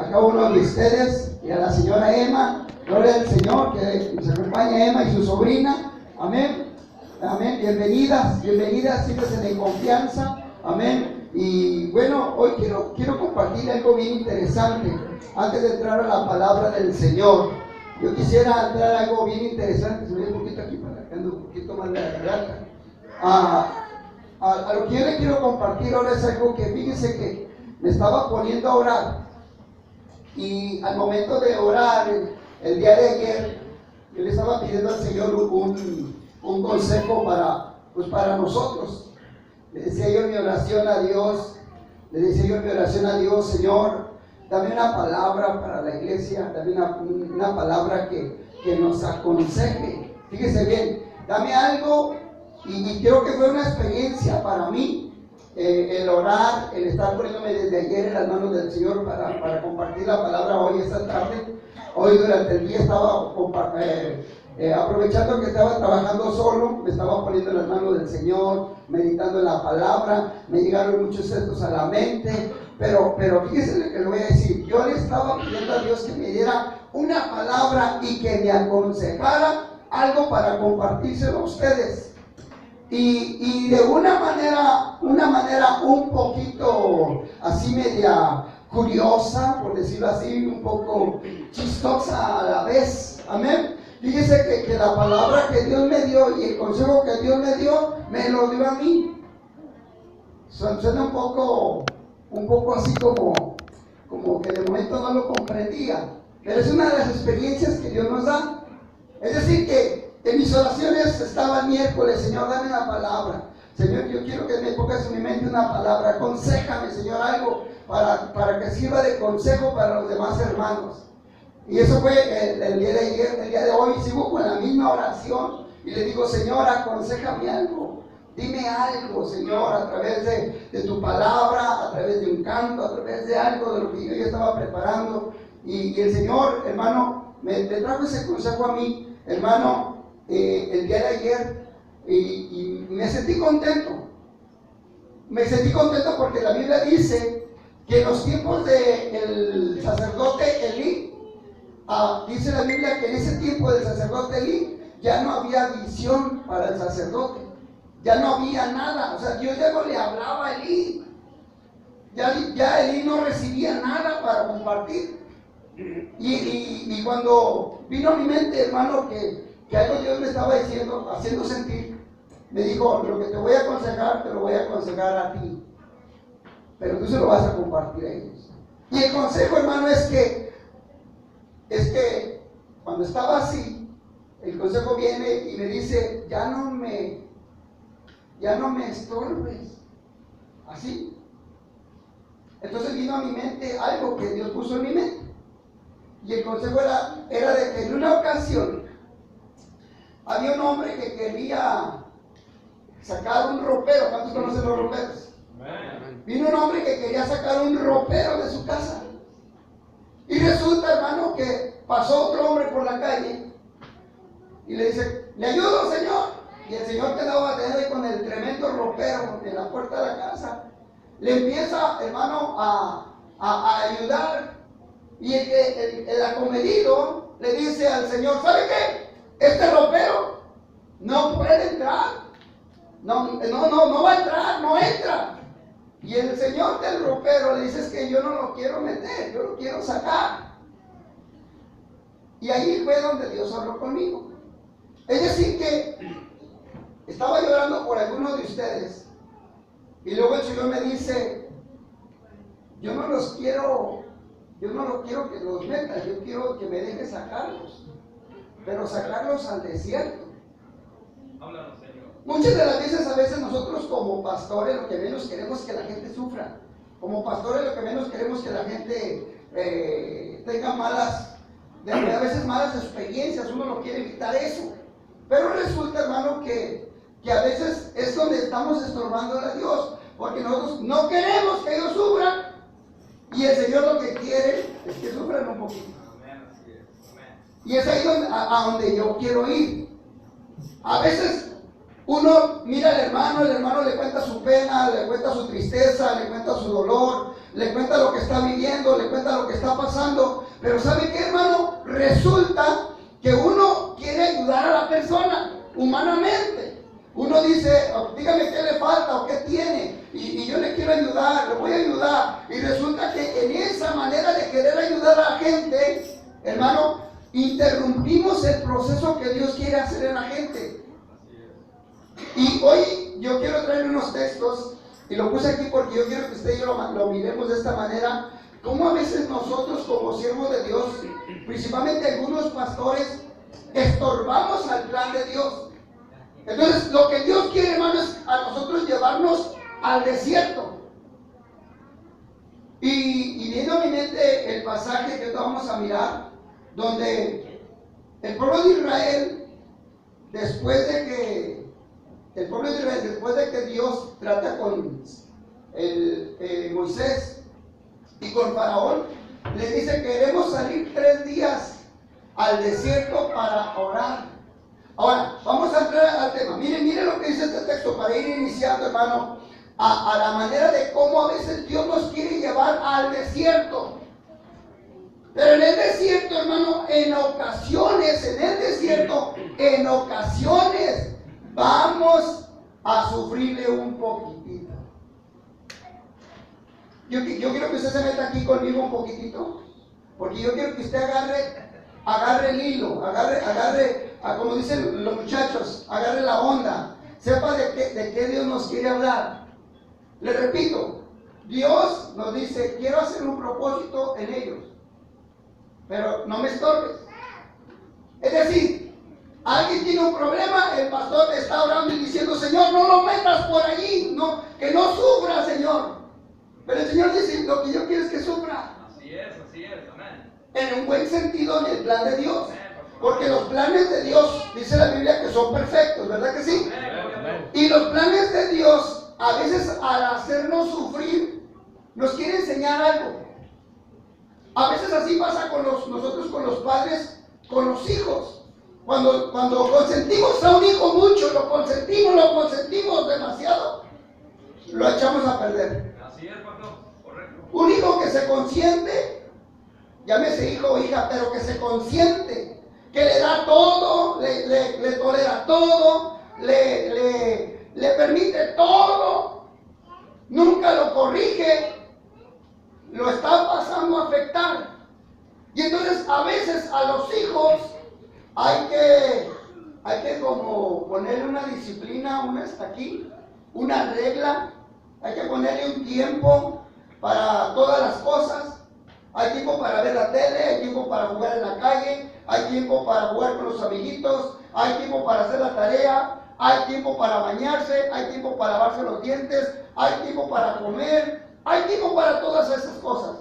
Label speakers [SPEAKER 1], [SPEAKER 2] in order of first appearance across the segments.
[SPEAKER 1] a cada uno de ustedes y a la señora Emma. Gloria al Señor, que nos acompaña Emma y su sobrina. Amén. Amén. Bienvenidas, bienvenidas, siéntanse en confianza. Amén. Y bueno, hoy quiero compartir algo bien interesante. Antes de entrar a la palabra del Señor, yo quisiera entrar a algo bien interesante. Se me dio un poquito aquí para que ando un poquito más de la garganta. A lo que yo le quiero compartir ahora es algo que, fíjense que me estaba poniendo a orar. Y al momento de orar, el día de ayer, yo le estaba pidiendo al Señor un consejo para nosotros. Le decía yo en mi oración a Dios, Señor, dame una palabra para la iglesia, dame una palabra que nos aconseje. Fíjese bien, dame algo, y creo que fue una experiencia para mí, el orar, el estar poniéndome desde ayer en las manos del Señor para compartir la palabra hoy, esta tarde. Hoy durante el día estaba aprovechando que estaba trabajando solo, me estaba poniendo en las manos del Señor, meditando en la palabra. Me llegaron muchos textos a la mente, pero fíjense lo que le voy a decir. Yo le estaba pidiendo a Dios que me diera una palabra y que me aconsejara algo para compartírselo a ustedes. Y de una manera un poquito así media curiosa, por decirlo así, un poco chistosa a la vez. Amén. Fíjese que la palabra que Dios me dio y el consejo que Dios me dio, me lo dio a mí. Suena un poco así como que de momento no lo comprendía, pero es una de las experiencias que Dios nos da. Es decir, que en mis oraciones estaba el miércoles: Señor, dame una palabra. Señor, yo quiero que me pongas en mi mente una palabra. Aconséjame, Señor, algo para que sirva de consejo para los demás hermanos. Y eso fue el día de ayer. El día de hoy sigo con la misma oración y le digo: Señor, aconséjame algo. Dime algo, Señor, a través de tu palabra, a través de un canto, a través de algo de lo que yo ya estaba preparando. Y el Señor, hermano, me trajo ese consejo a mí, hermano, el día de ayer, y me sentí contento. Me sentí contento porque la Biblia dice que en los tiempos del sacerdote Elí, dice la Biblia que en ese tiempo del sacerdote Elí ya no había visión para el sacerdote, ya no había nada. O sea, Dios ya no le hablaba a Elí, ya Elí no recibía nada para compartir. Y cuando vino a mi mente, hermano, que algo Dios me estaba diciendo, haciendo sentir, me dijo: lo que te voy a aconsejar, te lo voy a aconsejar a ti, pero tú se lo vas a compartir a ellos. Y el consejo, hermano, es que cuando estaba así, el consejo viene y me dice: ya no me estorbes. Así. Entonces vino a mi mente algo que Dios puso en mi mente. Y el consejo era de que en una ocasión había un hombre que quería sacar un ropero. ¿Cuántos conocen los roperos? Vino un hombre que quería sacar un ropero de su casa. Y resulta, hermano, que pasó otro hombre por la calle y le dice: ¿le ayudo, señor? Y el señor quedaba ahí con el tremendo ropero en la puerta de la casa. Le empieza, hermano, a ayudar. Y el acomedido le dice al señor: ¿sabe qué? Este ropero no puede entrar. No va a entrar, no entra. Y el señor del ropero le dice: es que yo no lo quiero meter, yo lo quiero sacar. Y ahí fue donde Dios habló conmigo. Es decir, que estaba llorando por algunos de ustedes, y luego el Señor me dice: yo no quiero que los metas, yo quiero que me dejes sacarlos, pero sacarlos al desierto. Háblanos, Señor. Muchas de las veces, a veces nosotros como pastores lo que menos queremos es que la gente sufra. Como pastores lo que menos queremos es que la gente tenga a veces malas experiencias. Uno no quiere evitar eso. Pero resulta, hermano, que a veces es donde estamos estorbando a Dios, porque nosotros no queremos que ellos sufran, y el Señor lo que quiere es que sufran un poquito. Y es ahí a donde yo quiero ir. A veces uno mira al hermano, el hermano le cuenta su pena, le cuenta su tristeza, le cuenta su dolor, le cuenta lo que está viviendo, le cuenta lo que está pasando. Pero ¿sabe qué, hermano? Resulta que uno quiere ayudar a la persona humanamente. Uno dice, oh, dígame qué le falta o qué tiene, y yo le quiero ayudar, le voy a ayudar. Y resulta que en esa manera de querer ayudar a la gente, hermano, interrumpimos el proceso que Dios quiere hacer en la gente. Y hoy yo quiero traer unos textos, y lo puse aquí porque yo quiero que usted y yo lo miremos de esta manera. Cómo a veces nosotros como siervos de Dios, principalmente algunos pastores, estorbamos al plan de Dios. Entonces lo que Dios quiere, hermano, es a nosotros llevarnos al desierto. Y viene a mi mente el pasaje que vamos a mirar, donde el pueblo de Israel, después de que Dios trata con Moisés y con Faraón, le dice: queremos salir 3 días al desierto para orar. Ahora, vamos a entrar al tema. Miren lo que dice este texto para ir iniciando, hermano, a la manera de cómo a veces Dios nos quiere llevar al desierto. Pero en el desierto, hermano, en ocasiones, vamos a sufrirle un poquitito. Yo quiero que usted se meta aquí conmigo un poquitito, porque yo quiero que usted agarre el hilo, agarre, como dicen los muchachos, agarre la onda, sepa de qué Dios nos quiere hablar. Le repito, Dios nos dice: quiero hacer un propósito en ellos, pero no me estorbes. Es decir, alguien tiene un problema, el pastor está orando y diciendo: Señor, no lo metas por allí, no, que no sufra, Señor. Pero el Señor dice: lo que yo quiero es que sufra. Así es, amén. En un buen sentido, en el plan de Dios. Porque los planes de Dios, dice la Biblia, que son perfectos, ¿verdad que sí? Y los planes de Dios, a veces al hacernos sufrir, nos quiere enseñar algo. A veces así pasa con nosotros, con los padres, con los hijos. Cuando consentimos a un hijo mucho, lo consentimos demasiado, lo echamos a perder. Así es, pastor, correcto. Un hijo que se consiente, llámese hijo o hija, pero que se consiente, que le da todo, le tolera todo, le permite todo, nunca lo corrige, lo está pasando a afectar. Y entonces a veces a los hijos hay que como ponerle una disciplina, hasta aquí, una regla, hay que ponerle un tiempo para todas las cosas. Hay tiempo para ver la tele, hay tiempo para jugar en la calle, hay tiempo para jugar con los amiguitos, hay tiempo para hacer la tarea, hay tiempo para bañarse, hay tiempo para lavarse los dientes, hay tiempo para comer, hay tiempo para todas esas cosas.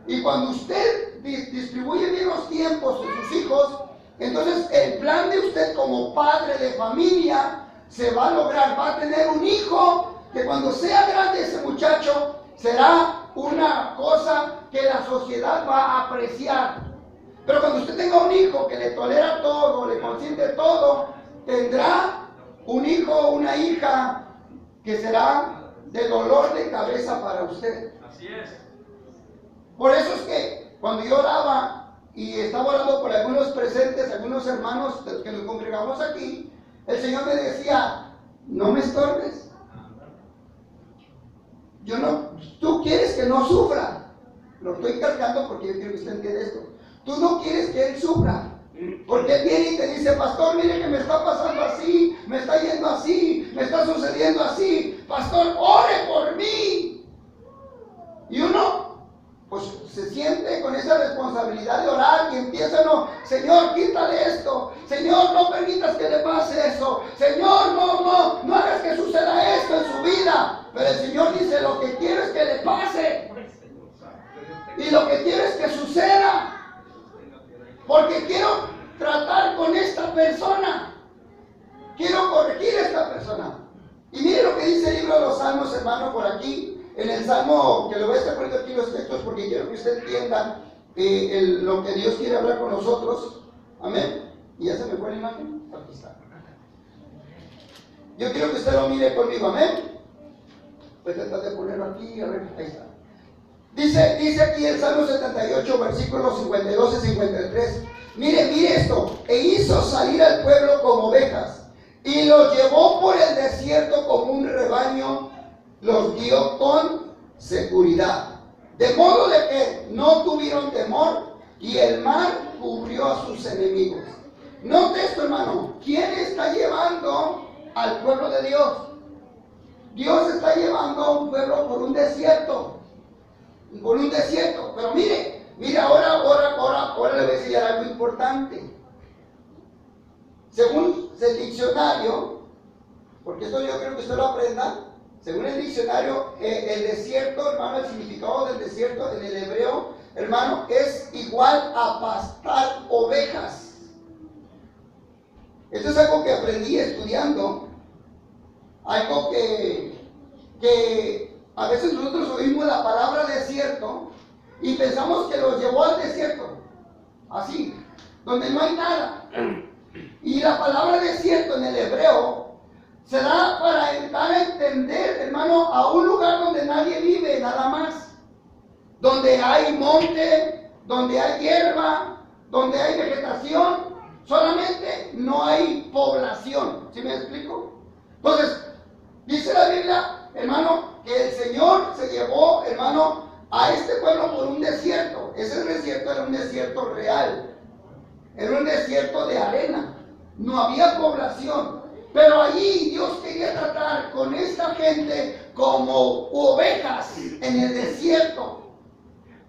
[SPEAKER 1] Y cuando usted distribuye bien los tiempos en sus hijos, entonces el plan de usted como padre de familia se va a lograr. Va a tener un hijo que cuando sea grande ese muchacho será una cosa que la sociedad va a apreciar. Pero cuando usted tenga un hijo que le tolera todo, le consiente todo, tendrá un hijo o una hija que será de dolor de cabeza para usted. Así es. Por eso es que cuando yo oraba y estaba orando por algunos presentes, algunos hermanos de los que nos congregamos aquí, el Señor me decía: no me estorbes. Tú quieres que no sufra. Lo estoy cargando porque yo quiero que usted entienda esto. Tú no quieres que él sufra. Porque él viene y te dice: pastor, mire que me está pasando así, me está yendo así, me está sucediendo así. Pastor, ore por mí. Y uno, pues se siente con esa responsabilidad de orar y empieza: no, Señor, quítale esto. Señor, no permitas que le pase eso. Señor, no hagas que suceda esto en su vida. Pero el Señor dice: lo que quiero es que le pase. Y lo que quiero es que suceda. Porque quiero tratar con esta persona. Quiero corregir a esta persona. Y mire lo que dice el libro de los Salmos, hermano, por aquí. En el Salmo, que le voy a estar poniendo aquí los textos porque quiero que usted entienda lo que Dios quiere hablar con nosotros. Amén. ¿Y ya se me fue la imagen? Aquí está. Yo quiero que usted lo mire conmigo. Amén. Voy a tratar de ponerlo aquí. A ver, ahí está. Dice aquí el Salmo 78, versículos 52 y 53. Mire esto. E hizo salir al pueblo como ovejas y los llevó por el desierto como un rebaño, los guió con seguridad. De modo de que no tuvieron temor y el mar cubrió a sus enemigos. Note esto, hermano. ¿Quién está llevando al pueblo de Dios? Dios está llevando a un pueblo por un desierto. Por un desierto. Pero mire, ahora le voy a enseñar algo importante. Según el diccionario, porque esto yo creo que usted lo aprenda, según el diccionario, el desierto, hermano, el significado del desierto en el hebreo, hermano, es igual a pastar ovejas. Esto es algo que aprendí estudiando, algo que a veces nosotros oímos la palabra desierto y pensamos que los llevó al desierto, así, donde no hay nada. Y la palabra desierto en el hebreo se da para dar a entender, hermano, a un lugar donde nadie vive, nada más. Donde hay monte, donde hay hierba, donde hay vegetación, solamente no hay población. ¿Sí me explico? Entonces, dice la Biblia, hermano, que el Señor se llevó, hermano, a este pueblo por un desierto. Ese desierto era un desierto real. Era un desierto de arena. No había población. Pero allí Dios quería tratar con esta gente como ovejas en el desierto.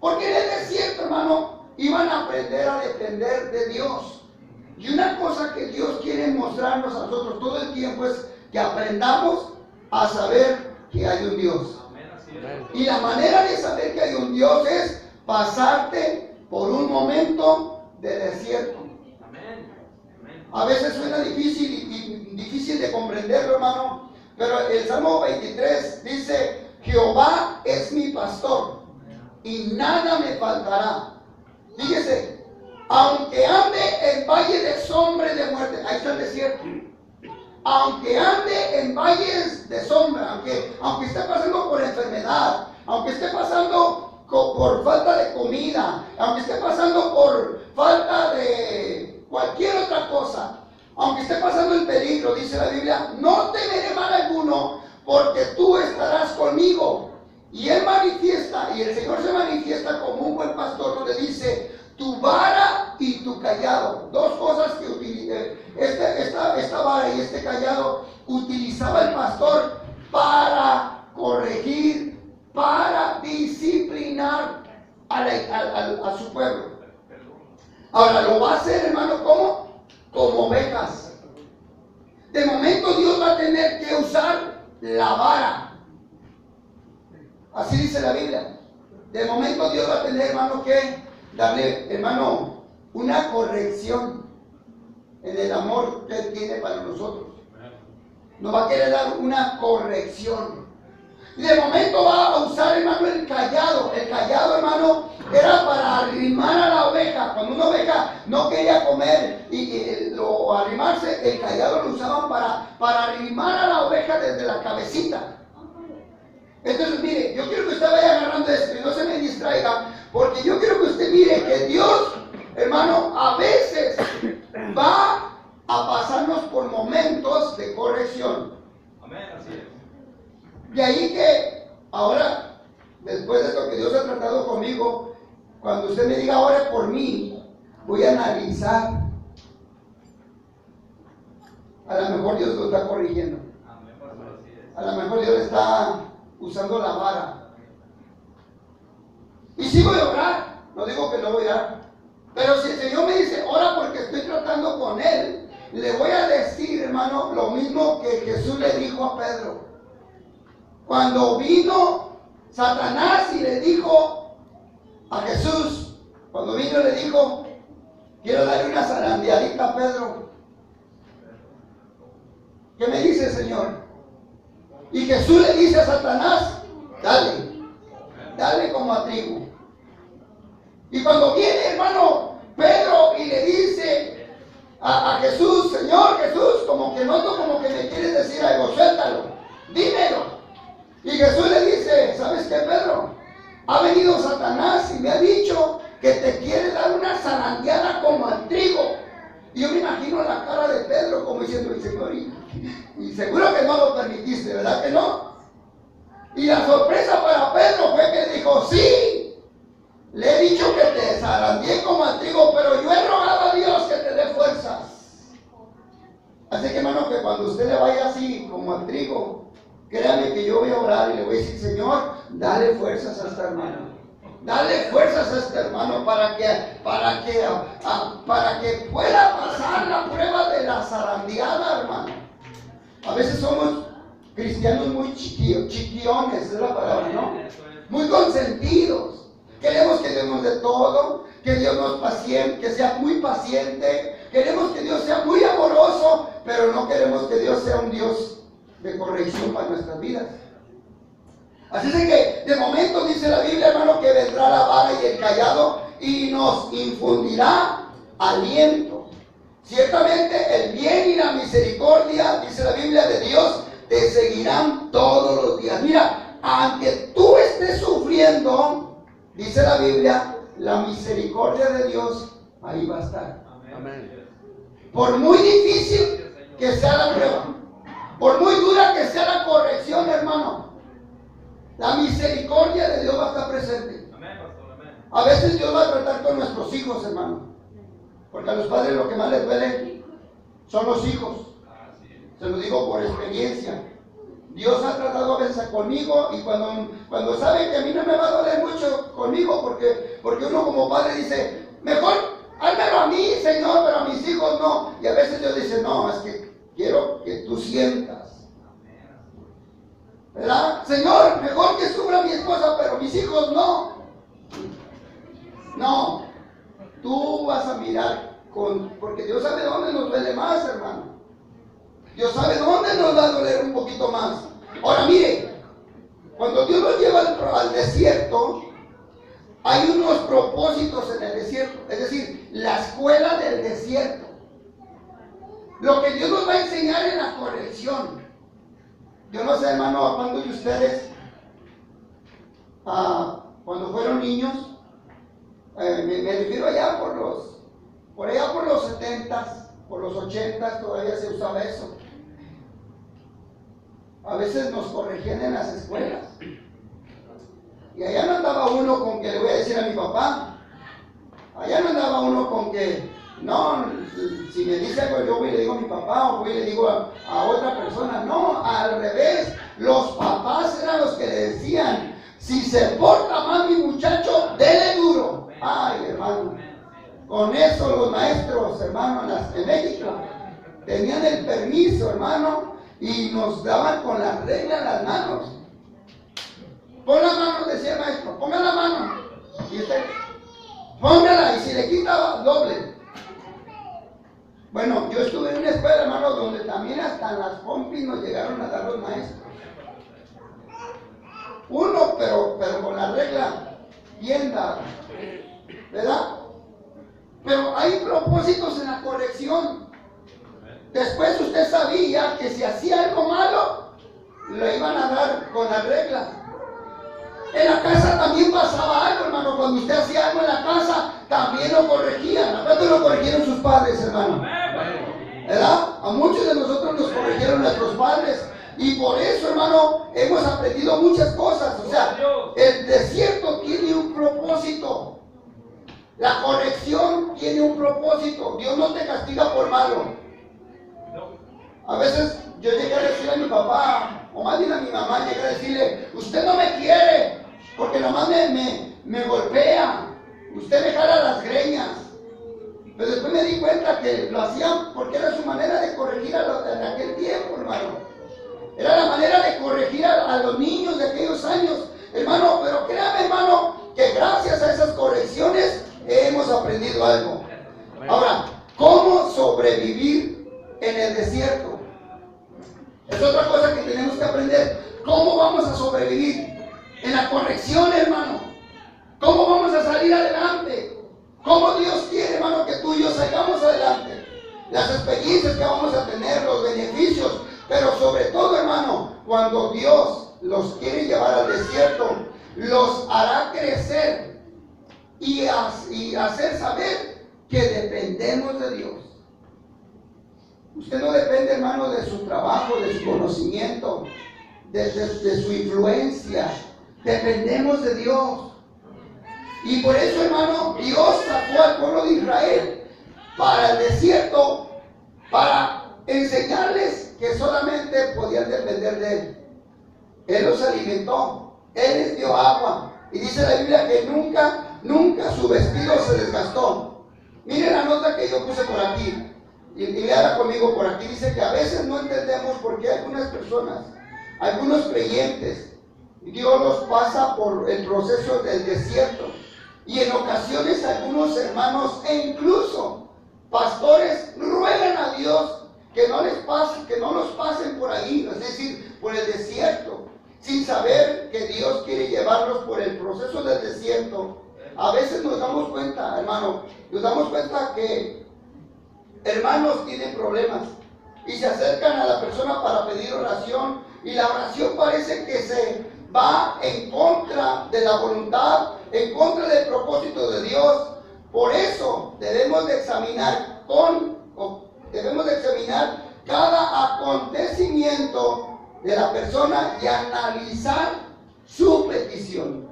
[SPEAKER 1] Porque en el desierto, hermano, iban a aprender a depender de Dios. Y una cosa que Dios quiere mostrarnos a nosotros todo el tiempo es que aprendamos a saber que hay un Dios. Y la manera de saber que hay un Dios es pasarte por un momento de desierto. A veces suena difícil de comprenderlo, hermano, pero el Salmo 23 dice: Jehová es mi pastor y nada me faltará. Fíjese, aunque ande en valle de sombra y de muerte, ahí está el desierto. Aunque ande en valles de sombra, aunque esté pasando por enfermedad, aunque esté pasando por falta de comida, aunque esté pasando por falta de cualquier otra cosa, aunque esté pasando el peligro, dice la Biblia, no temeré mal alguno, porque tú estarás conmigo. Y Él manifiesta, y el Señor se manifiesta como un buen pastor, donde dice: tu vara y tu callado. Dos cosas que esta vara y este callado utilizaba el pastor para corregir, para disciplinar a su pueblo. Ahora lo va a hacer, hermano, ¿cómo? Como ovejas. De momento Dios va a tener que usar la vara. Así dice la Biblia. De momento Dios va a tener, hermano, que darle, hermano, una corrección en el amor que Él tiene para nosotros. Nos va a querer dar una corrección. Y de momento va a usar, hermano, el callado. El callado, hermano, era para arrimar a la oveja. Cuando una oveja no quería comer o arrimarse, el callado lo usaban para arrimar a la oveja desde la cabecita. Entonces, mire, yo quiero que usted vaya agarrando esto y no se me distraiga, porque yo quiero que usted mire que Dios, hermano, a veces va a pasarnos por momentos de corrección.
[SPEAKER 2] Amén, así es.
[SPEAKER 1] De ahí que ahora, después de esto que Dios ha tratado conmigo, cuando usted me diga ore por mí, voy a analizar. A lo mejor Dios lo está corrigiendo. A lo mejor Dios está usando la vara. Y sí voy a orar, no digo que no voy a orar, pero si el Señor me dice ora porque estoy tratando con Él, le voy a decir, hermano, lo mismo que Jesús le dijo a Pedro. Cuando vino Satanás y le dijo a Jesús, cuando vino le dijo: quiero darle una zarandeadita a Pedro. ¿Qué me dice, Señor? Y Jesús le dice a Satanás: dale como a trigo. Y cuando viene, hermano, Pedro y le dice a Jesús: Señor Jesús, como que noto como que me quieres decir algo, suéltalo, dímelo. Y Jesús le dice: ¿sabes qué, Pedro? Ha venido Satanás y me ha dicho que te quiere dar una zarandeada como al trigo. Y yo me imagino la cara de Pedro como diciendo, el Señor, y seguro que no lo permitiste, ¿verdad que no? Y la sorpresa para Pedro fue que dijo, sí, le he dicho que te zarandeé como al trigo, pero yo he rogado a Dios que te dé fuerzas. Así que hermano, que cuando usted le vaya así como al trigo, créame que yo voy a orar y le voy a decir, Señor, dale fuerzas a este hermano. Dale fuerzas a este hermano para que pueda pasar la prueba de la zarandeada, hermano. A veces somos cristianos muy chiquiones, es la palabra, ¿no? Muy consentidos. Queremos que Dios nos dé todo, que Dios nos paciente, que sea muy paciente. Queremos que Dios sea muy amoroso, pero no queremos que Dios sea un Dios de corrección para nuestras vidas. Así es que de momento dice la Biblia, hermano, que vendrá la vara y el cayado y nos infundirá aliento. Ciertamente el bien y la misericordia, dice la Biblia, de Dios te seguirán todos los días. Mira, aunque tú estés sufriendo, dice la Biblia, la misericordia de Dios ahí va a estar.
[SPEAKER 2] Amén.
[SPEAKER 1] Por muy difícil que sea la prueba, por muy dura que sea la corrección, hermano, la misericordia de Dios va a estar presente.
[SPEAKER 2] Amén, pastor, amén.
[SPEAKER 1] A veces Dios va a tratar con nuestros hijos, hermano, porque a los padres lo que más les duele son los hijos. Se lo digo por experiencia. Dios ha tratado a veces conmigo y cuando sabe que a mí no me va a doler mucho conmigo, porque uno como padre dice, mejor házmelo a mí, Señor, pero a mis hijos no. Y a veces Dios dice, no, es que quiero que tú sientas. ¿Verdad? Señor, mejor que sufra mi esposa, pero mis hijos no. No, tú vas a mirar porque Dios sabe dónde nos duele más, hermano. Dios sabe dónde nos va a doler un poquito más. Ahora mire, cuando Dios nos lleva al desierto, hay unos propósitos en el desierto, es decir, la escuela del desierto. Lo que Dios nos va a enseñar en la corrección. Yo no sé, hermano, a cuándo de ustedes, cuando fueron niños, me refiero allá por allá por los 70s, por los 80s, todavía se usaba eso. A veces nos corregían en las escuelas. Y allá no andaba uno con que le voy a decir a mi papá. Allá no andaba uno con que, no, si me dice algo yo voy y le digo a mi papá o voy y le digo a otra persona. No, al revés. Los papás eran los que le decían, si se porta mal mi muchacho, dele duro. Ay, hermano. Con eso los maestros, hermano, en México, tenían el permiso, hermano, y nos daban con la regla en las manos. Pon la mano, decía el maestro, ponga la mano. Y usted, póngala, y si le quita, doble. Bueno, yo estuve en una escuela, hermano, donde también hasta en las pompis nos llegaron a dar los maestros. Uno, pero con la regla bien dada, ¿verdad? Pero hay propósitos en la corrección. Después usted sabía que si hacía algo malo, lo iban a dar con la regla. En la casa también pasaba algo, hermano. Cuando usted hacía algo en la casa, también lo corregían. ¿A cuánto lo corrigieron sus padres, hermano? ¿Verdad? A muchos de nosotros nos corrigieron nuestros padres. Y por eso, hermano, hemos aprendido muchas cosas. O sea, el desierto tiene un propósito. La corrección tiene un propósito. Dios no te castiga por malo. A veces yo llegué a decirle a mi papá, o más bien a mi mamá, llegué a decirle, usted no me quiere, porque nomás me golpea, usted me jala las greñas. Pero después me di cuenta que lo hacían porque era su manera de corregir en aquel tiempo, hermano. Era la manera de corregir a los niños de aquellos años, hermano. Pero créame, hermano, que gracias a esas correcciones hemos aprendido algo. Ahora, ¿cómo sobrevivir en el desierto? Es otra cosa que tenemos que aprender. ¿Cómo vamos a sobrevivir en la corrección, hermano? ¿Cómo vamos a salir adelante? ¿Cómo Dios quiere, hermano, que tú y yo salgamos adelante? Las experiencias que vamos a tener, los beneficios, pero sobre todo, hermano, cuando Dios los quiere llevar al desierto, los hará crecer y hacer saber que dependemos de Dios. Usted no depende, hermano, de su trabajo, de su conocimiento, de su influencia. Dependemos de Dios. Y por eso, hermano, Dios sacó al pueblo de Israel para el desierto, para enseñarles que solamente podían depender de Él. Él los alimentó, Él les dio agua. Y dice la Biblia que nunca su vestido se desgastó. Miren la nota que yo puse por aquí. Y léala conmigo por aquí. Dice que a veces no entendemos por qué algunas personas, algunos creyentes, Dios los pasa por el proceso del desierto. Y en ocasiones algunos hermanos e incluso pastores ruegan a Dios que no los pasen por ahí, es decir, por el desierto, sin saber que Dios quiere llevarlos por el proceso del desierto. A veces nos damos cuenta, hermano, que hermanos tienen problemas y se acercan a la persona para pedir oración, y la oración parece que se va en contra de la voluntad, en contra del propósito de Dios. Por eso debemos de examinar cada acontecimiento de la persona y analizar su petición.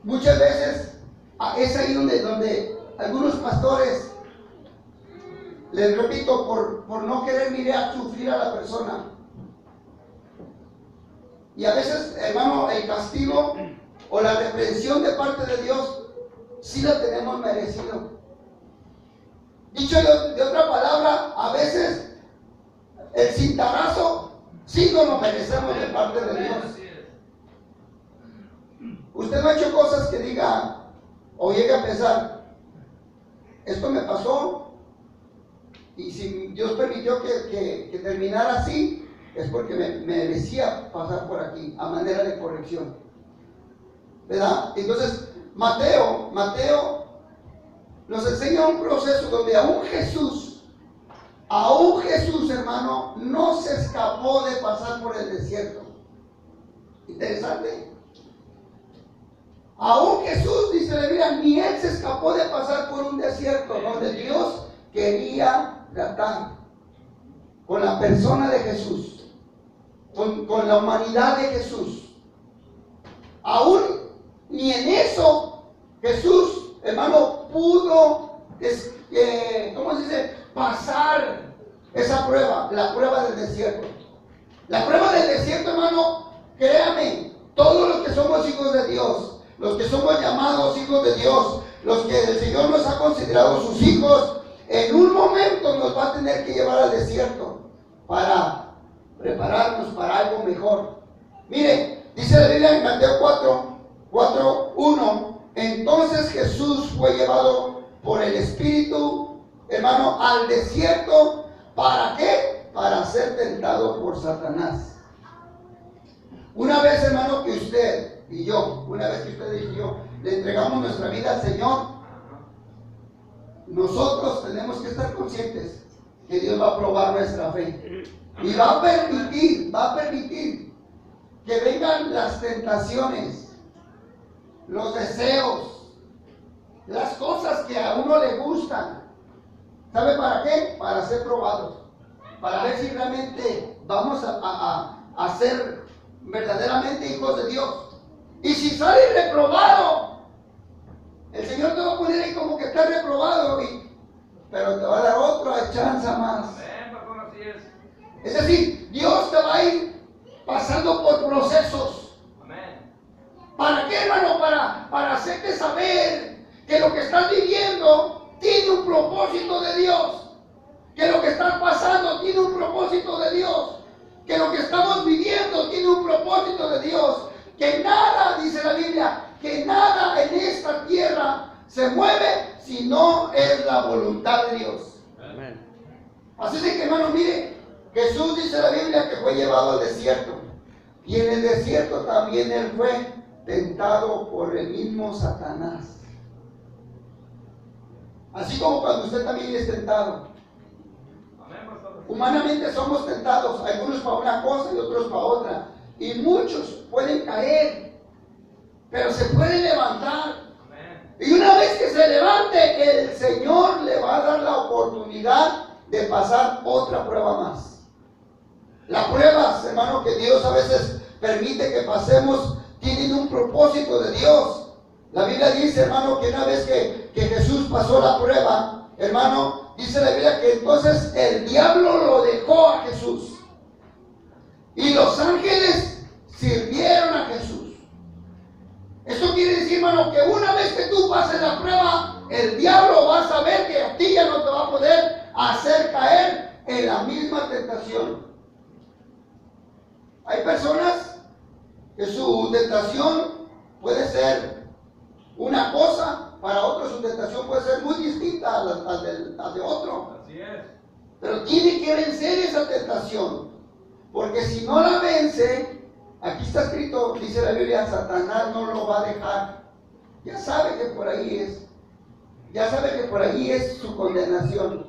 [SPEAKER 1] Muchas veces es ahí donde algunos pastores, les repito, por no querer mirar sufrir a la persona. Y a veces, hermano, el castigo o la reprensión de parte de Dios sí la tenemos merecido. Dicho de otra palabra, a veces el cintarazo sí no lo merecemos de parte de Dios. Usted no ha hecho cosas que diga o llegue a pensar, esto me pasó, y si Dios permitió que terminara así, es porque me merecía pasar por aquí a manera de corrección, ¿verdad? Entonces Mateo nos enseña un proceso donde aún Jesús, hermano, no se escapó de pasar por el desierto. Interesante. Aún Jesús, dice la Biblia, ni Él se escapó de pasar por un desierto donde Dios quería tratar con la persona de Jesús, con la humanidad de Jesús. Aún ni en eso Jesús, hermano, pudo, ¿cómo se dice?, pasar esa prueba, la prueba del desierto. La prueba del desierto, hermano, créame, todos los que somos hijos de Dios, los que somos llamados hijos de Dios, los que el Señor nos ha considerado sus hijos, en un momento nos va a tener que llevar al desierto para prepararnos para algo mejor. Mire, dice la Biblia en Mateo 4:1, entonces Jesús fue llevado por el Espíritu, hermano, al desierto. ¿Para qué? Para ser tentado por Satanás. Una vez, hermano, que usted y yo le entregamos nuestra vida al Señor, nosotros tenemos que estar conscientes que Dios va a probar nuestra fe y va a permitir que vengan las tentaciones, los deseos, las cosas que a uno le gustan. ¿Sabe para qué? Para ser probados, para ver si realmente vamos a ser verdaderamente hijos de Dios. Y si sale reprobado, el Señor te va a poner ahí como que está reprobado, pero te va a dar otra chance más. Es decir, Dios te va a ir pasando por procesos. ¿Para qué, hermano? Para hacerte saber que lo que estás viviendo tiene un propósito de Dios, que lo que estás pasando tiene un propósito de Dios, que lo que estamos viviendo tiene un propósito de Dios, que nada, dice la Biblia, que nada en esta tierra se mueve si no es la voluntad de Dios. Amén. Así de que, hermano, mire, Jesús, dice la Biblia, que fue llevado al desierto, y en el desierto también Él fue tentado por el mismo Satanás. Así como cuando usted también es tentado. Humanamente somos tentados, algunos para una cosa y otros para otra. Y muchos pueden caer pero se puede levantar.
[SPEAKER 2] Amén.
[SPEAKER 1] Y una vez que se levante, el Señor le va a dar la oportunidad de pasar otra prueba más. Las pruebas, hermano, que Dios a veces permite que pasemos, tienen un propósito de Dios. La Biblia dice, hermano, que una vez que Jesús pasó la prueba, hermano, dice la Biblia que entonces el diablo lo dejó a Jesús. Y los ángeles sirvieron a Jesús. Eso quiere decir, hermano, que una vez que tú pases la prueba, el diablo va a saber que a ti ya no te va a poder hacer caer en la misma tentación. Hay personas que su tentación puede ser una cosa, para otros su tentación puede ser muy distinta a la de otro.
[SPEAKER 2] Así es.
[SPEAKER 1] Pero tiene que vencer esa tentación, porque si no la vence, aquí está escrito, dice la Biblia, Satanás no lo va a dejar. Ya sabe que por ahí es. Ya sabe que por ahí es su condenación.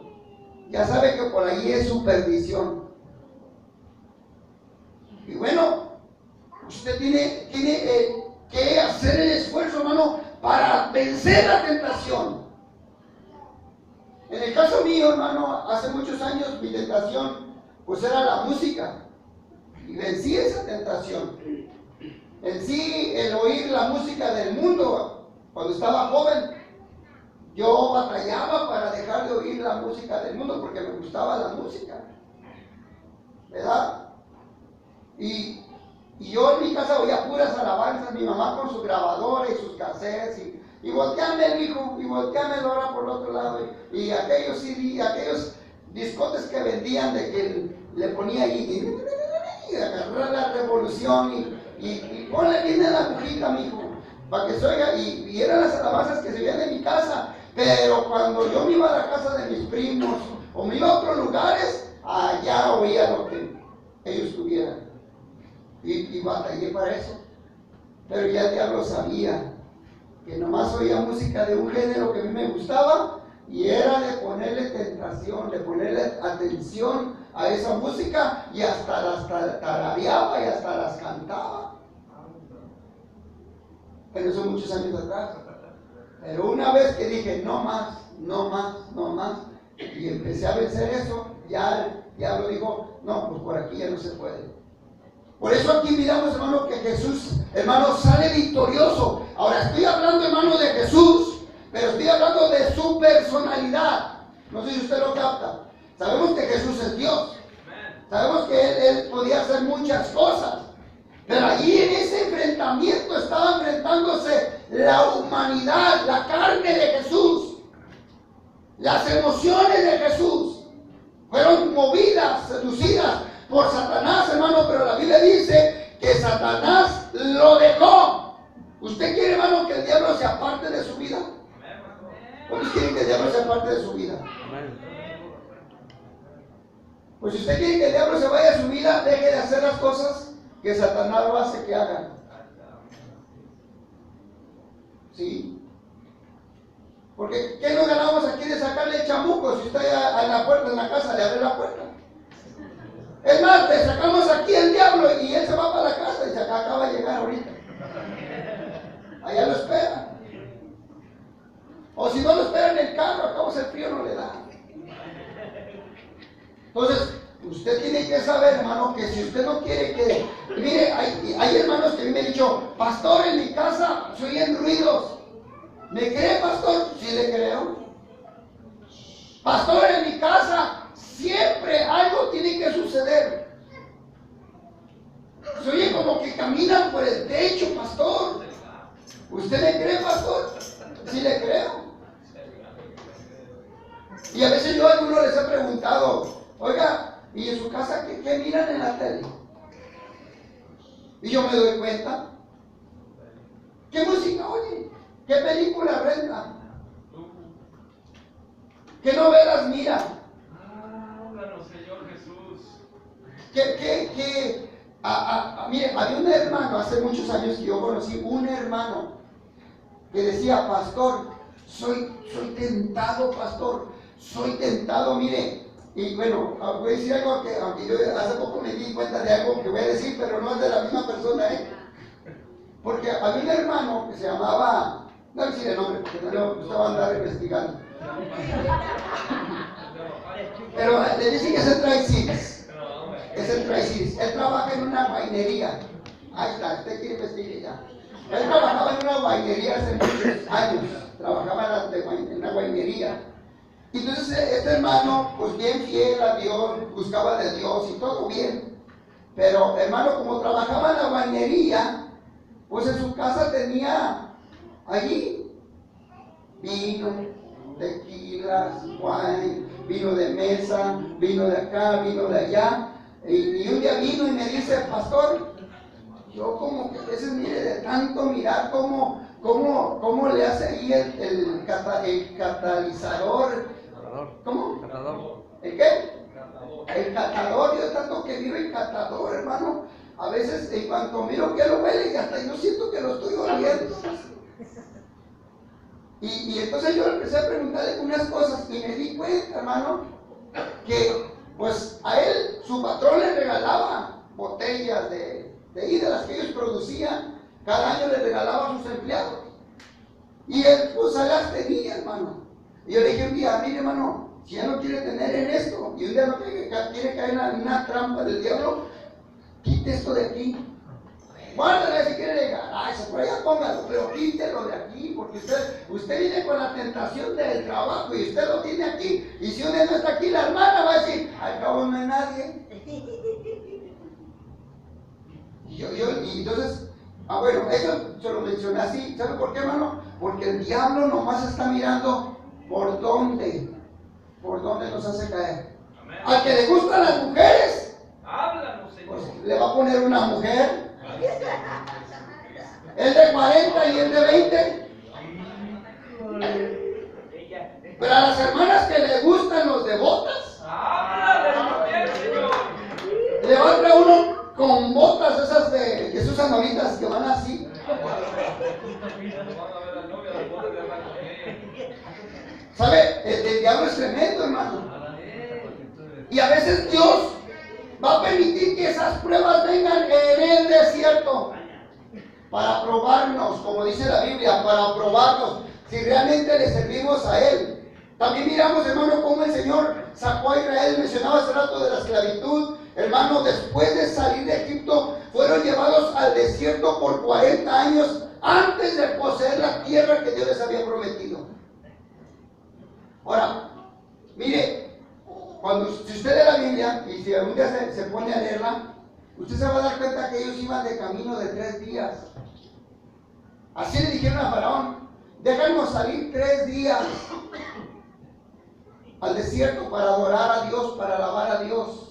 [SPEAKER 1] Ya sabe que por ahí es su perdición. Y bueno, usted tiene que hacer el esfuerzo, hermano, para vencer la tentación. En el caso mío, hermano, hace muchos años mi tentación pues era la música. Y vencí esa tentación. Vencí el oír la música del mundo. Cuando estaba joven, yo batallaba para dejar de oír la música del mundo porque me gustaba la música, ¿verdad? Y yo en mi casa oía puras alabanzas, mi mamá con su grabadora y sus cassettes, y volteame el hijo, y volteame el ahora por el otro lado, y aquellos CD, aquellos discotes que vendían de que le ponía ahí, y agarrar la revolución, y ponle bien en la agujita, mijo, para que se oiga, y eran las alabanzas que se veían en mi casa. Pero cuando yo me iba a la casa de mis primos o me iba a otros lugares, allá oía lo que ellos tuvieran. Y batallé para eso. Pero ya el diablo sabía que nomás oía música de un género que a mí me gustaba y era de ponerle tentación, de ponerle atención a esa música y hasta las tarareaba y hasta las cantaba. Pero eso muchos años atrás. Pero una vez que dije, no más, no más, no más, y empecé a vencer eso, ya el diablo dijo, no, pues por aquí ya no se puede. Por eso aquí miramos, hermano, que Jesús, hermano, sale victorioso. Ahora estoy hablando, hermano, de Jesús, pero estoy hablando de su personalidad. No sé si usted lo capta. Sabemos que Jesús es Dios. Sabemos que Él podía hacer muchas cosas. Pero allí en ese enfrentamiento estaba enfrentándose la humanidad, la carne de Jesús. Las emociones de Jesús fueron movidas, seducidas por Satanás, hermano, pero la Biblia dice que Satanás lo dejó. ¿Usted quiere, hermano, que el diablo se aparte de su vida? ¿Cuántos quieren que el diablo se aparte de su vida? Pues si usted quiere que el diablo se vaya a su vida, deje de hacer las cosas que Satanás lo hace que hagan. ¿Sí? Porque ¿qué nos ganamos aquí de sacarle chamuco si usted a la puerta en la casa le abre la puerta? Es más, le sacamos aquí el diablo y él se va para la casa y se acaba de llegar ahorita. Allá lo espera. O si no lo espera en el carro, acá el frío no le da. Entonces, usted tiene que saber, hermano, que si usted no quiere que... Mire, hay hermanos que a mí me han dicho, pastor, en mi casa se oyen ruidos. ¿Me cree, pastor? Sí le creo. Pastor, en mi casa siempre algo tiene que suceder. Se oye como que caminan por el techo, pastor. ¿Usted le cree, pastor? Sí le creo. Y a veces yo a algunos les he preguntado, oiga, ¿y en su casa qué miran en la tele? Y yo me doy cuenta. ¿Qué música oye? ¿Qué película renta? ¿Qué novelas mira?
[SPEAKER 2] Háblanos, Señor Jesús.
[SPEAKER 1] Mire, había un hermano hace muchos años que yo conocí, un hermano que decía, pastor, soy tentado, pastor, soy tentado, mire. Y bueno, voy a decir algo que, aunque yo hace poco me di cuenta de algo que voy a decir, pero no es de la misma persona, Porque había un hermano que se llamaba, no voy a decir el nombre porque no le gustaba andar investigando, pero le dicen que es el Tri-Cities. Es el Tri-Cities. Él trabaja en una guainería. Ahí está, usted quiere investigar ya. Él trabajaba en una guainería hace muchos años. Trabajaba en una guainería. Y entonces este hermano, pues bien fiel a Dios, buscaba de Dios y todo bien. Pero hermano, como trabajaba en la guainería, pues en su casa tenía allí vino, tequilas, wine, vino de mesa, vino de acá, vino de allá. Y un día vino y me dice, pastor, yo como que a veces mire de tanto mirar cómo le hace ahí el catalizador. ¿Cómo? ¿El qué? El catador, yo tanto que miro el catador, hermano. A veces en cuanto miro que lo huele, y hasta yo siento que lo estoy oliendo. Y entonces yo empecé a preguntarle unas cosas y me di cuenta, hermano, que pues a él, su patrón le regalaba botellas de las que ellos producían. Cada año le regalaba a sus empleados. Y él pues las tenía, hermano. Y yo le dije un día, mire, hermano, si ya no quiere tener en esto, y un día no quiere caer en una trampa del diablo, quite esto de aquí. Guárdale si quiere llegar. Ay, se por allá póngalo, pero quítelo de aquí, porque usted viene con la tentación del trabajo y usted lo tiene aquí. Y si usted no está aquí, la hermana va a decir, al cabo no hay nadie. Y entonces, bueno, eso se lo mencioné así. ¿Sabe por qué, hermano? Porque el diablo nomás está mirando por dónde nos hace caer.
[SPEAKER 2] Amén.
[SPEAKER 1] Al que le gustan las mujeres,
[SPEAKER 2] Háblanos, Señor.
[SPEAKER 1] pues le va a poner una mujer. El de 40 y el de 20. Pero a las hermanas que le gustan los de botas,
[SPEAKER 2] Háblanos también, Señor.
[SPEAKER 1] le va a traer uno con botas esas que se usan ahorita, que van así. ¿Sabe? El diablo es tremendo, hermano. Y a veces Dios va a permitir que esas pruebas vengan en el desierto para probarnos, como dice la Biblia, para probarnos si realmente le servimos a Él. También miramos, hermano, cómo el Señor sacó a Israel. Mencionaba hace rato de la esclavitud. Hermano, después de salir de Egipto, fueron llevados al desierto por 40 años antes de poseer la tierra que Dios les había prometido. Ahora, mire, si usted lee la Biblia y si algún día se pone a leerla, usted se va a dar cuenta que ellos iban de camino de 3 días. Así le dijeron a Faraón, déjanos salir 3 días al desierto para adorar a Dios, para alabar a Dios.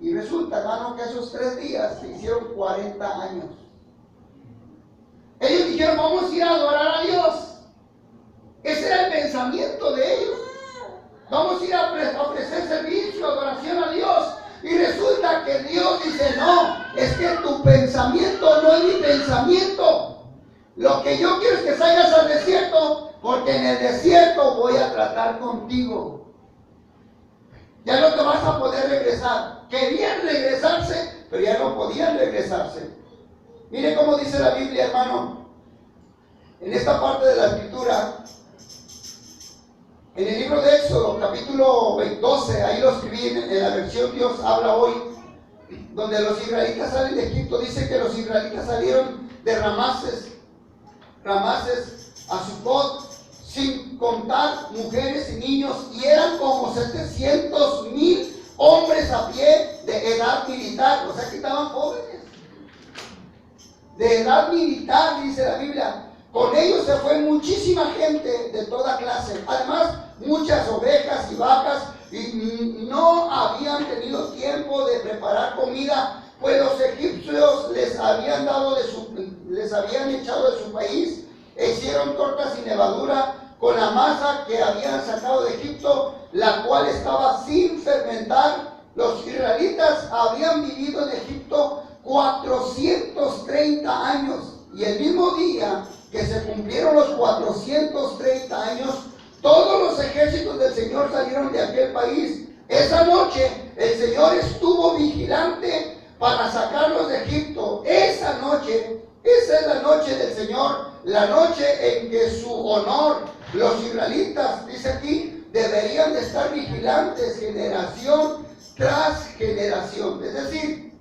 [SPEAKER 1] Y resulta, hermano, que esos 3 días se hicieron 40 años. Ellos dijeron, vamos a ir a adorar a Dios. Ese era el pensamiento de ellos. Vamos a ir a ofrecer servicio, adoración a Dios. Y resulta que Dios dice, no, es que tu pensamiento no es mi pensamiento. Lo que yo quiero es que salgas al desierto, porque en el desierto voy a tratar contigo. Ya no te vas a poder regresar. Querían regresarse, pero ya no podían regresarse. Mire cómo dice la Biblia, hermano. En esta parte de la escritura, en el libro de Éxodo, capítulo 12, ahí lo escribí en la versión Dios habla hoy, donde los israelitas salen de Egipto. Dice que los israelitas salieron de Ramases a Sucot, sin contar mujeres y niños, y eran como 700,000 hombres a pie de edad militar, o sea que estaban jóvenes, de edad militar, dice la Biblia. Con ellos se fue muchísima gente de toda clase, además muchas ovejas y vacas, y no habían tenido tiempo de preparar comida, pues los egipcios les habían echado de su país, e hicieron tortas sin levadura con la masa que habían sacado de Egipto, la cual estaba sin fermentar. Los israelitas habían vivido en Egipto 430 años, y el mismo día que se cumplieron los 430 años, todos los ejércitos del Señor salieron de aquel país. Esa noche el Señor estuvo vigilante para sacarlos de Egipto. Esa noche Esa es la noche del Señor, la noche en que su honor, los israelitas, dice aquí, deberían de estar vigilantes generación tras generación. Es decir,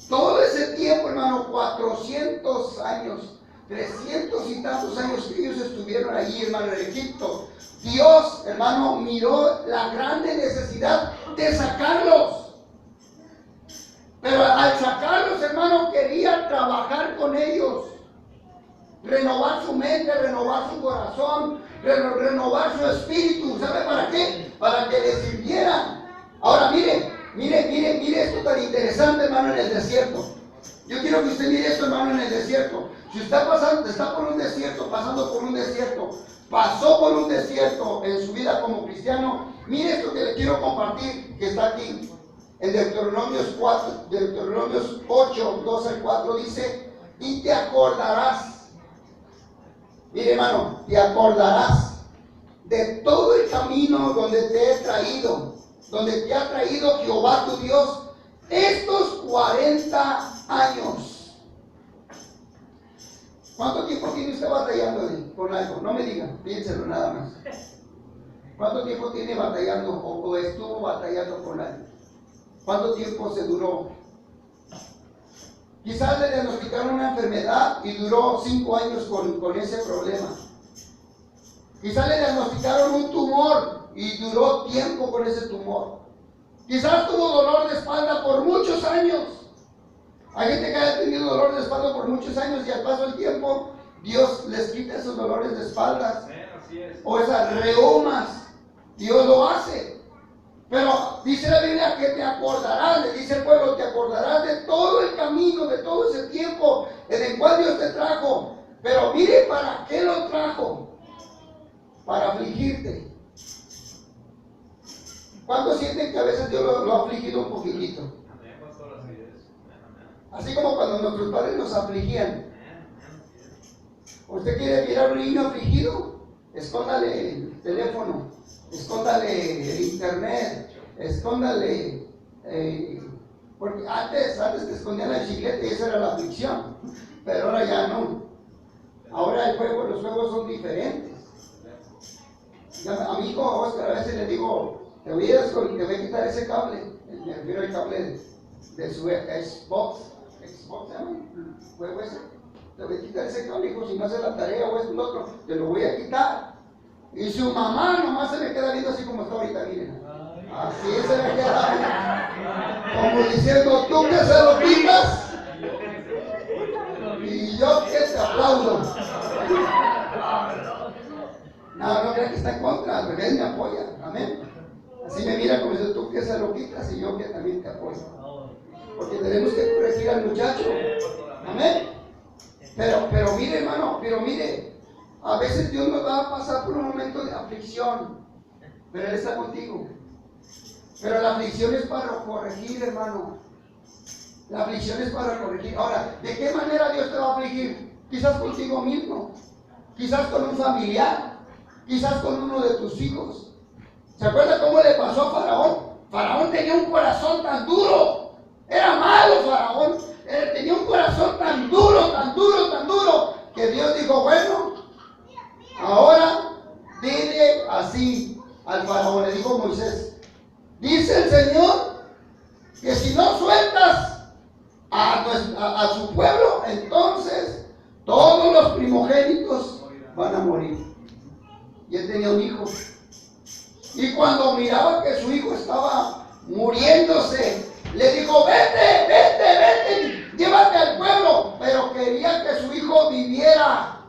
[SPEAKER 1] todo ese tiempo, hermano, 400 años, 300 y tantos años que ellos estuvieron allí, hermano, en Egipto, Dios, hermano, miró la grande necesidad de sacarlos. Pero al sacarlos, hermano, quería trabajar con ellos, renovar su mente, renovar su corazón, renovar su espíritu. ¿Sabe para qué? Para que les sirvieran. Ahora mire esto tan interesante, hermano, en el desierto. Yo quiero que usted mire esto, hermano, en el desierto. Si usted está por un desierto, pasando por un desierto, pasó por un desierto en su vida como cristiano, mire esto que le quiero compartir, que está aquí. En Deuteronomios 8, 2 al 4 dice, y te acordarás, mire hermano, te acordarás de todo el camino donde te he traído, donde te ha traído Jehová tu Dios estos 40 años. ¿Cuánto tiempo tiene usted batallando con algo? No me diga, piénselo nada más. ¿Cuánto tiempo tiene batallando o estuvo batallando con algo? ¿Cuánto tiempo se duró? Quizás le diagnosticaron una enfermedad y duró 5 años con ese problema. Quizás le diagnosticaron un tumor y duró tiempo con ese tumor. Quizás tuvo dolor de espalda por muchos años. Hay gente que ha tenido dolor de espalda por muchos años y al paso del tiempo Dios les quita esos dolores de espaldas o esas reumas. Dios lo hace. Pero dice la Biblia que te acordarás, le dice el pueblo, te acordarás de todo el camino, de todo ese tiempo en el cual Dios te trajo. Pero mire para qué lo trajo. Para afligirte. ¿Cuántos sienten que a veces Dios lo ha afligido un poquitito? Así como cuando nuestros padres nos afligían. ¿Usted quiere mirar a un niño afligido? Escóndale el teléfono, escóndale el internet, escóndale, porque antes te escondían la bicicleta y esa era la aflicción, pero ahora ya no. Ahora los juegos son diferentes. A mi hijo Oscar a veces le digo, te voy a quitar ese cable, me refiero al cable de su Xbox, ¿se llama? Juego ese. Te voy a quitar ese cable, hijo, si no hace la tarea o es lo otro, te lo voy a quitar. Y su mamá nomás se me queda viendo así como está ahorita, miren. Así se me queda, como diciendo, tú que se lo quitas y yo que te aplaudo. No crean que está en contra, al revés, me apoya, amén. Así me mira como dice, tú que se lo quitas y yo que también te apoyo. Porque tenemos que corregir al muchacho, amén. Pero mire, hermano, a veces Dios nos va a pasar por un momento de aflicción, pero Él está contigo. Pero la aflicción es para corregir, hermano. La aflicción es para corregir. Ahora, ¿de qué manera Dios te va a afligir? Quizás contigo mismo, quizás con un familiar, quizás con uno de tus hijos. ¿Se acuerda cómo le pasó a Faraón? Faraón tenía un corazón tan duro. Era malo Faraón. Tenía un corazón tan duro, que Dios dijo, bueno, ahora dile así al Faraón, le dijo Moisés, dice el Señor que si no sueltas a su pueblo, entonces todos los primogénitos van a morir. Y él tenía un hijo. Y cuando miraba que su hijo estaba muriéndose, le dijo, vete, llévate al pueblo. Pero quería que su hijo viviera.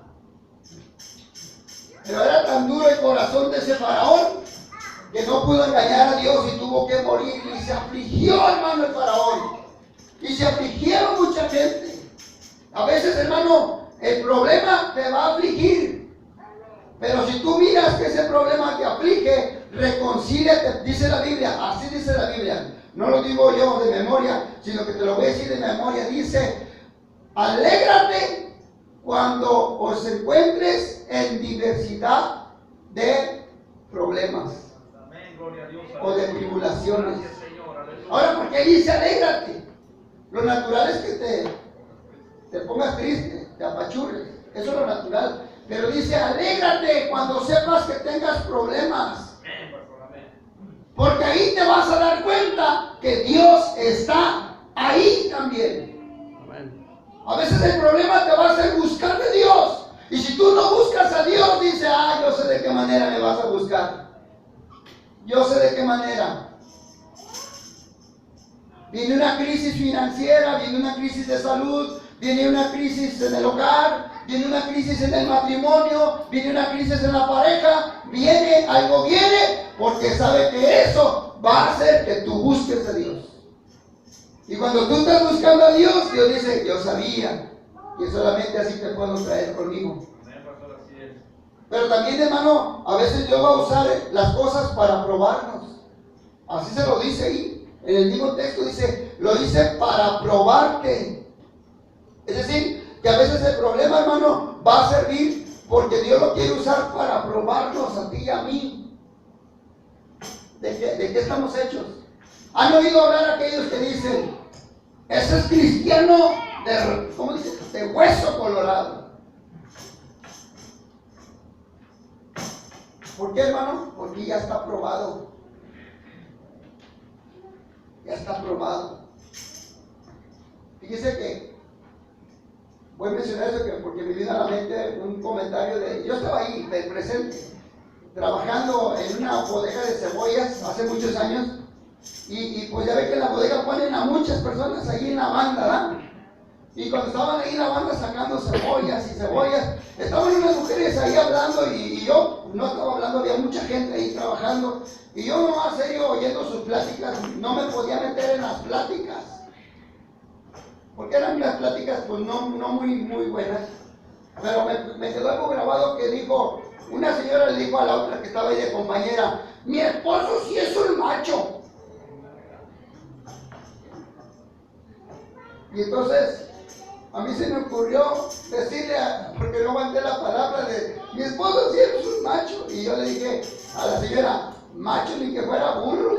[SPEAKER 1] Pero era tan duro el corazón de ese faraón que no pudo engañar a Dios y tuvo que morir. Y se afligió, hermano, el faraón. Y se afligieron mucha gente. A veces, hermano, el problema te va a afligir. Pero si tú miras que ese problema te aflige, reconcíliate, dice la Biblia, así dice la Biblia. No lo digo yo de memoria, sino que te lo voy a decir de memoria. Dice, alégrate cuando os encuentres en diversidad de problemas o de tribulaciones. Ahora, ¿por qué dice alégrate? Lo natural es que te pongas triste, te apachurres. Eso es lo natural. Pero dice, alégrate cuando sepas que tengas problemas. Porque ahí te vas a dar cuenta que Dios está ahí también. A veces el problema te va a hacer buscar de Dios. Y si tú no buscas a Dios, dice, yo sé de qué manera me vas a buscar. Yo sé de qué manera. Viene una crisis financiera, viene una crisis de salud, viene una crisis en el hogar, viene una crisis en el matrimonio, viene una crisis en la pareja, algo viene, porque sabe que eso va a hacer que tú busques a Dios. Y cuando tú estás buscando a Dios, Dios dice, yo sabía que solamente así te puedo traer conmigo. Pero también, hermano, a veces Dios va a usar las cosas para probarnos. Así se lo dice ahí. En el mismo texto dice, lo dice para probarte. Es decir, que a veces el problema, hermano, va a servir porque Dios lo quiere usar para probarnos a ti y a mí. ¿De qué estamos hechos? ¿Han oído hablar aquellos que dicen, ese es cristiano de hueso colorado? ¿Por qué, hermano? Porque ya está probado. Ya está probado. Fíjese que voy a mencionar eso porque me vino a la mente un comentario yo estaba ahí, presente, trabajando en una bodega de cebollas hace muchos años, y pues ya ve que en la bodega ponen a muchas personas ahí en la banda, ¿verdad? Y cuando estaban ahí en la banda sacando cebollas, estaban unas mujeres ahí hablando y yo no estaba hablando, había mucha gente ahí trabajando, y yo nomás serio oyendo sus pláticas, no me podía meter en las pláticas, porque eran unas pláticas pues no muy buenas, pero me quedó algo grabado que dijo, una señora le dijo a la otra que estaba ahí de compañera, mi esposo sí es un macho. Y entonces a mí se me ocurrió decirle, porque no aguanté la palabra de, mi esposo sí es un macho. Y yo le dije a la señora, macho ni que fuera burro.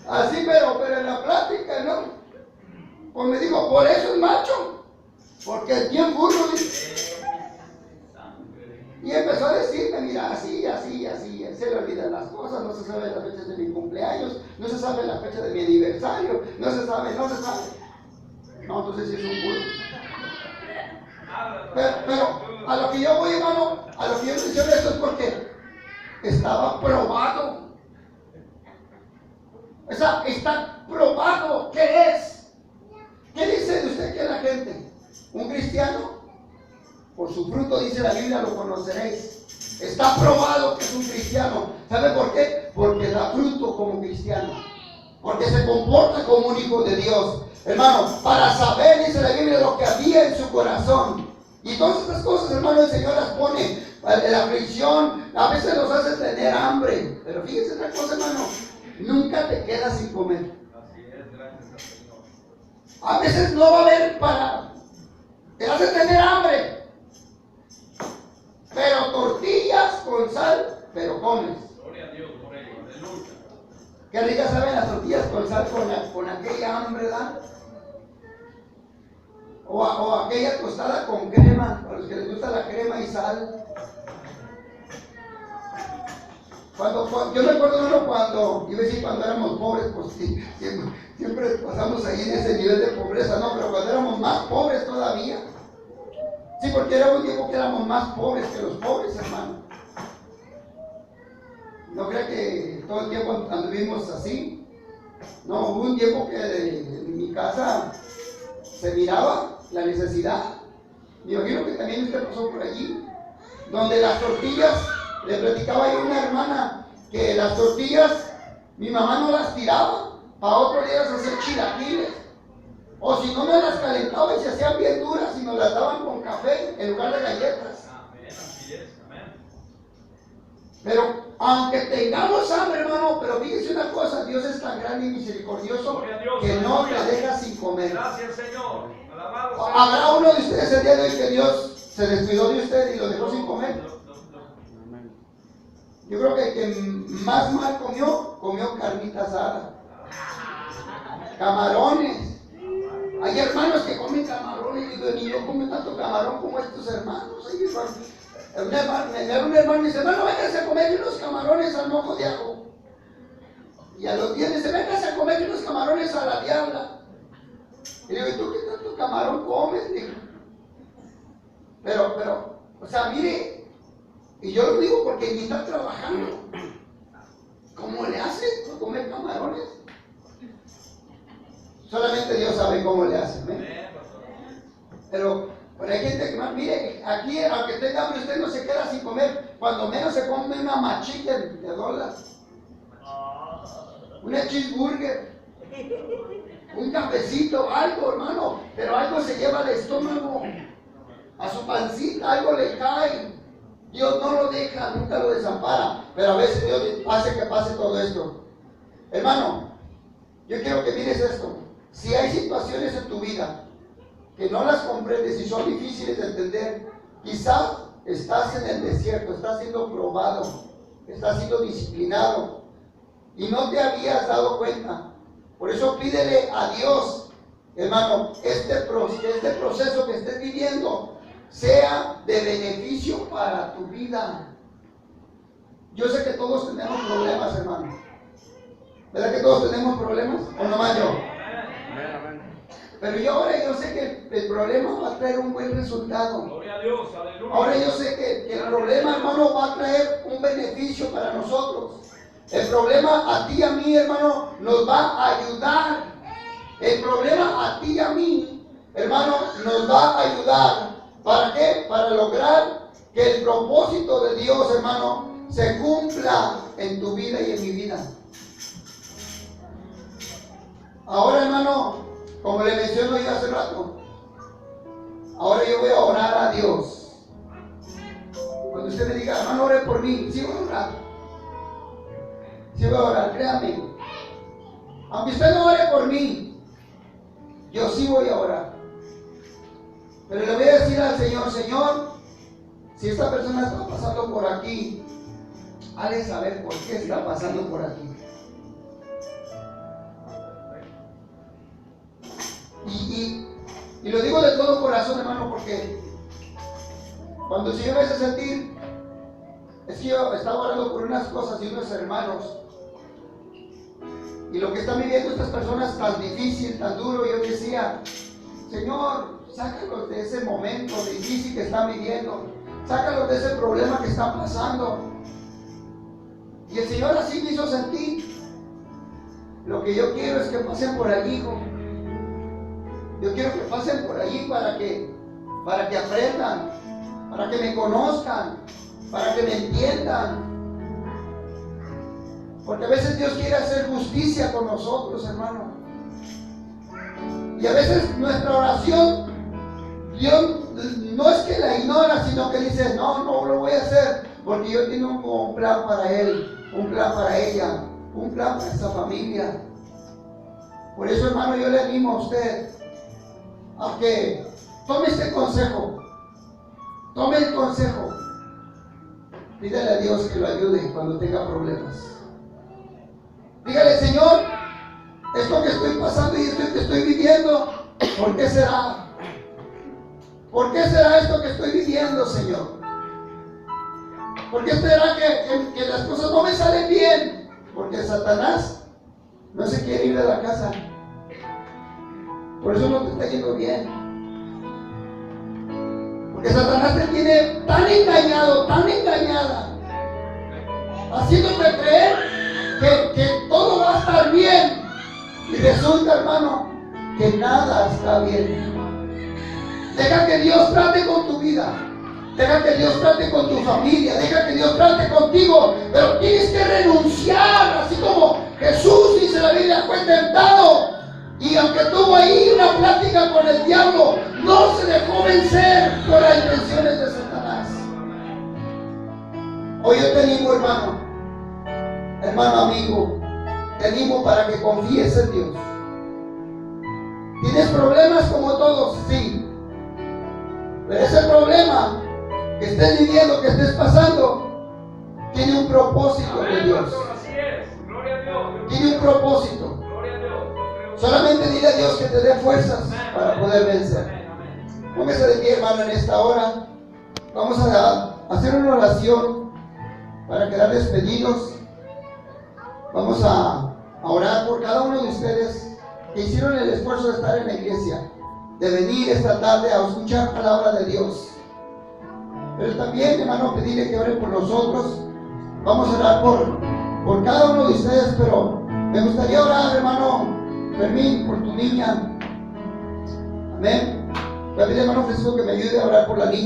[SPEAKER 1] Así, pero en la plática, ¿no? Pues me dijo, por eso es macho, porque es bien burro. Y empezó a decirme, mira, así, se le olvidan las cosas, no se sabe las fechas de mi cumpleaños, no se sabe la fecha de mi aniversario, no se sabe. No, entonces sí es un burro. Pero a lo que yo voy, hermano, a lo que yo menciono esto es porque estaba probado. O sea, está probado. ¿Qué es? ¿Qué dice de usted que es la gente? ¿Un cristiano? Por su fruto, dice la Biblia, lo conoceréis. Está probado que es un cristiano. ¿Sabe por qué? Porque da fruto como cristiano. Porque se comporta como un hijo de Dios. Hermano, para saber, dice la Biblia, lo que había en su corazón. Y todas estas cosas, hermano, el Señor las pone. La aflicción a veces nos hace tener hambre. Pero fíjense otra cosa, hermano. Nunca te quedas sin comer.
[SPEAKER 2] Así es, gracias al Señor.
[SPEAKER 1] A veces no va a haber para. Te hace tener hambre. Pero tortillas con sal, pero comes.
[SPEAKER 2] Gloria a Dios por ello, aleluya.
[SPEAKER 1] Qué ricas saben las tortillas con sal con aquella hambre, ¿verdad? O aquella tostada con crema, a los que les gusta la crema y sal. Yo me acuerdo cuando éramos pobres, pues sí, siempre pasamos ahí en ese nivel de pobreza, no, pero cuando éramos más pobres todavía. Sí, porque era un tiempo que éramos más pobres que los pobres, hermano. No crea que todo el tiempo anduvimos así. No, hubo un tiempo que en mi casa se miraba la necesidad. Me imagino que también usted pasó por allí, donde las tortillas, le platicaba yo a una hermana que las tortillas, mi mamá no las tiraba, para otro día las hacía chilaquiles, o si no me las calentaba y se hacían bien duras y nos las daban con café en lugar de galletas.
[SPEAKER 2] Amén, así es, amén.
[SPEAKER 1] Pero aunque tengamos hambre, hermano, pero fíjese una cosa, Dios es tan grande y misericordioso que no te deja sin comer.
[SPEAKER 2] Gracias, Señor. Alabado sea.
[SPEAKER 1] ¿Habrá uno de ustedes el día de hoy que Dios se descuidó de usted y lo dejó sin comer? Yo creo que el que más mal comió carnita asada, camarones. Hay hermanos que comen camarones, y digo, ni yo como tanto camarón como estos hermanos. Hay hermanos. Un hermano me dice, hermano, véngase a comer unos camarones al mojo de ajo. Y a los días dice, véngase a comer unos camarones a la diabla. Y le digo, ¿y tú qué tanto camarón comes? Digo. Pero, o sea, mire, y yo lo digo porque ni está trabajando. ¿Cómo le hace para comer camarones? Solamente Dios sabe cómo le hace. Pero hay gente que más, mire, aquí aunque tenga hambre usted no se queda sin comer. Cuando menos se come una machica de $1, una cheeseburger, un cafecito, algo, hermano. Pero algo se lleva al estómago, a su pancita, algo le cae. Dios no lo deja, nunca lo desampara. Pero a veces Dios hace que pase todo esto. Hermano, yo quiero que mires esto. Si hay situaciones en tu vida que no las comprendes y son difíciles de entender, quizás estás en el desierto, estás siendo probado, estás siendo disciplinado y no te habías dado cuenta. Por eso pídele a Dios, hermano, este proceso que estés viviendo sea de beneficio para tu vida. Yo sé que todos tenemos problemas, hermano. ¿Verdad que todos tenemos problemas? ¿O nomás yo? Pero yo sé que el problema va a traer un buen resultado.
[SPEAKER 2] Gloria a Dios, aleluya.
[SPEAKER 1] Ahora yo sé que el problema, hermano, va a traer un beneficio para nosotros. El problema a ti y a mí, hermano, nos va a ayudar. El problema a ti y a mí, hermano, nos va a ayudar. ¿Para qué? Para lograr que el propósito de Dios, hermano, se cumpla en tu vida y en mi vida. Ahora, hermano, como le menciono yo hace rato, ahora yo voy a orar a Dios. Cuando usted me diga, hermano, ore por mí, sí voy a orar. Sí voy a orar, créame. Aunque usted no ore por mí, yo sí voy a orar. Pero le voy a decir al Señor, Señor, si esta persona está pasando por aquí, hazle saber por qué está pasando por aquí. Y lo digo de todo corazón, hermano, porque cuando el Señor me hace sentir, es que yo estaba orando por unas cosas y unos hermanos, y lo que están viviendo estas personas tan difícil, tan duro, yo decía, Señor, sácalos de ese momento difícil que están viviendo, sácalos de ese problema que están pasando. Y el Señor así me hizo sentir. Lo que yo quiero es que pasen por allí, hijo. Yo quiero que pasen por allí para que aprendan, para que me conozcan, para que me entiendan. Porque a veces Dios quiere hacer justicia con nosotros, hermano. Y a veces nuestra oración, Dios no es que la ignora, sino que dice, no lo voy a hacer, porque yo tengo un plan para él, un plan para ella, un plan para esa familia. Por eso, hermano, yo le animo a usted a que tome este consejo, tome el consejo, pídale a Dios que lo ayude cuando tenga problemas. Dígale, Señor, esto que estoy pasando y esto que estoy viviendo, ¿por qué será? ¿Por qué será esto que estoy viviendo, Señor? ¿Por qué será que las cosas no me salen bien? Porque Satanás no se quiere ir de la casa. Por eso no te está yendo bien. Porque Satanás te tiene tan engañado, tan engañada, haciéndote creer que todo va a estar bien. Y resulta, hermano, que nada está bien. Deja que Dios trate con tu vida. Deja que Dios trate con tu familia. Deja que Dios trate contigo. Pero tienes que renunciar. Así como Jesús, dice la Biblia, fue tentado. Y aunque tuvo ahí una plática con el diablo, no se dejó vencer por las intenciones de Satanás. Hoy yo te animo, hermano amigo, te animo para que confíes en Dios. ¿Tienes problemas como todos? Sí. Pero ese problema que estés viviendo, que estés pasando, tiene un propósito de Dios.
[SPEAKER 2] Así es. Gloria a Dios.
[SPEAKER 1] Tiene un propósito.
[SPEAKER 2] Gloria a Dios.
[SPEAKER 1] Solamente dile a Dios que te dé fuerzas. para poder vencer. Póngase de pie, hermano, en esta hora. Vamos a hacer una oración para quedar despedidos. Vamos a orar por cada uno de ustedes que hicieron el esfuerzo de estar en la iglesia, de venir esta tarde a escuchar palabra de Dios. Pero también, hermano, pedirle que oren por nosotros. Vamos a orar por cada uno de ustedes, pero me gustaría orar, hermano Fermín, por tu niña. Amén. Voy a pedir, hermano Francisco, que me ayude a orar por la niña.